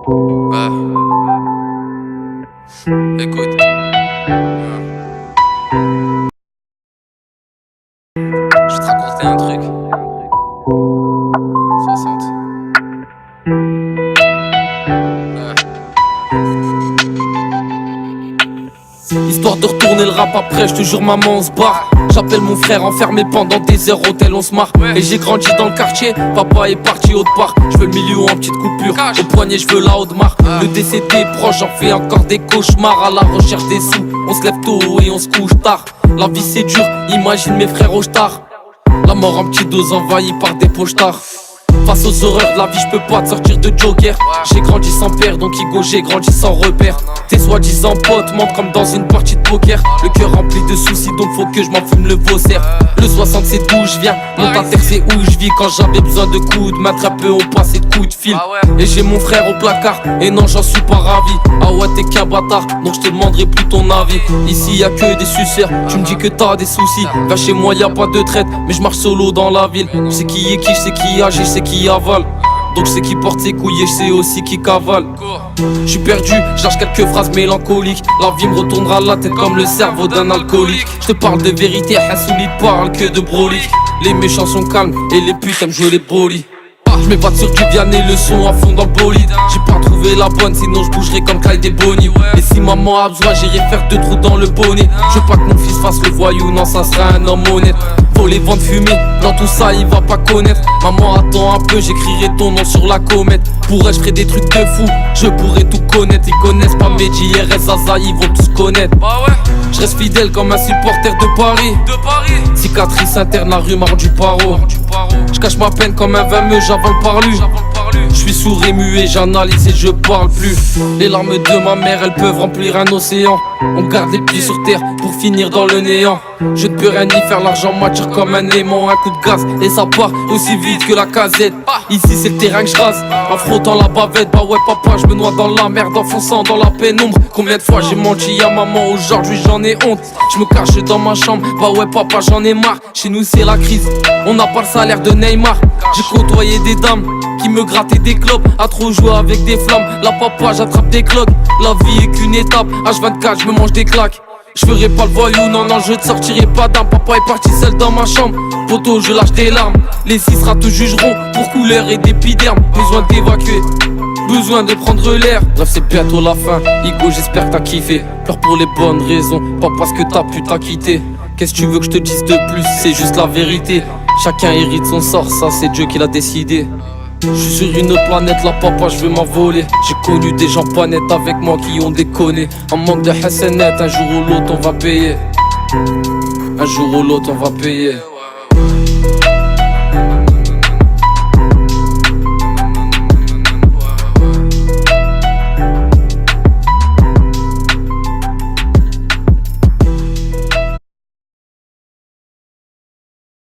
Ouais. Écoute. Je vais te raconter un truc. 60. Histoire de retourner le rap après, je te jure maman on se barre. J'appelle mon frère enfermé pendant des heures au tel on se marre. Et j'ai grandi dans le quartier, papa est parti autre part. Je veux le million en petite coupure, au poignet je veux la haute marque. Le décès des proches, j'en fais encore des cauchemars. À la recherche des sous, on se lève tôt et on se couche tard. La vie c'est dur, imagine mes frères au star. La mort en petite dose envahie par des pochetars. Face aux horreurs de la vie, je peux pas te sortir de Joker. J'ai grandi sans père, donc Igo, j'ai grandi sans repère. Tes soi-disant potes mentent comme dans une partie de poker. Le cœur rempli de soucis, donc faut que je m'en fume le vaussaire. Le 60 c'est d'où je viens, mon terre c'est où je vis. Quand j'avais besoin de coups de main, très peu on passait de coups de fil. Et j'ai mon frère au placard, et non j'en suis pas ravi. Ah ouais t'es qu'un bâtard, donc je te demanderai plus ton avis. Ici y'a que des suceurs, tu me dis que t'as des soucis. Vers chez moi y'a pas de traite, mais je marche solo dans la ville. Je sais qui est qui, je sais qui agit, je sais qui avale. Donc je sais qui porte ses couilles et je sais aussi qui cavale. Je suis perdu, je lâche quelques phrases mélancoliques. La vie me retournera la tête comme le cerveau d'un alcoolique. Je te parle de vérité, Hassouli parle que de broly. Les méchants sont calmes et les putes aiment jouer les broly. Je m'évade sur du Vianney, le son à fond dans le bolide. J'ai pas trouvé la bonne, sinon je bougerai comme Clyde et Bonnie. Et si maman a besoin, j'irai faire 2 trous dans le bonnet. Je veux pas que mon fils fasse le voyou, non ça sera un homme honnête. Faut les vendre fumer, dans tout ça il va pas connaître. Maman attends un peu, j'écrirai ton nom sur la comète. Pour elle je ferai des trucs de fou, je pourrais tout connaître. Ils connaissent pas Medji, RS, Zaza, ils vont tous connaître. Je reste fidèle comme un supporter de Paris. Cicatrice interne, la rue marre du paro. Je cache ma peine comme un vin j'avale par lui. Je suis sourd et muet, j'analyse et je parle plus. Les larmes de ma mère, elles peuvent remplir un océan. On garde les pieds sur terre pour finir dans le néant. Je ne peux rien y faire, l'argent m'attire comme un aimant. Un coup de gaz et ça part aussi vite que la casette. Ici c'est le terrain que je rase, en frottant la bavette. Bah ouais papa, je me noie dans la merde, en fonçant dans la pénombre. Combien de fois j'ai menti à maman, aujourd'hui j'en ai honte. Je me cache dans ma chambre, bah ouais papa j'en ai marre. Chez nous c'est la crise, on n'a pas le salaire de Neymar. J'ai côtoyé des dames qui me grattaient des clopes, à trop jouer avec des flammes. La papa j'attrape des cloques, la vie est qu'une étape. H24 je me mange des claques. Je ferai pas le voyou, non non je ne sortirai pas d'âme. Papa est parti seul dans ma chambre, poto je lâche des larmes. Les 6 rats te jugeront pour couleur et d'épiderme. Besoin d'évacuer, besoin de prendre l'air. Bref c'est bientôt la fin, Igo j'espère que t'as kiffé. Pleure pour les bonnes raisons, pas parce que ta pute t'a quitté. Qu'est-ce que tu veux que je te dise de plus, c'est juste la vérité. Chacun hérite son sort, ça c'est Dieu qui l'a décidé. Je suis sur une autre planète, là papa je veux m'envoler. J'ai connu des gens pas nets avec moi qui ont déconné. En manque de hassanet, un jour ou l'autre on va payer. Un jour ou l'autre on va payer.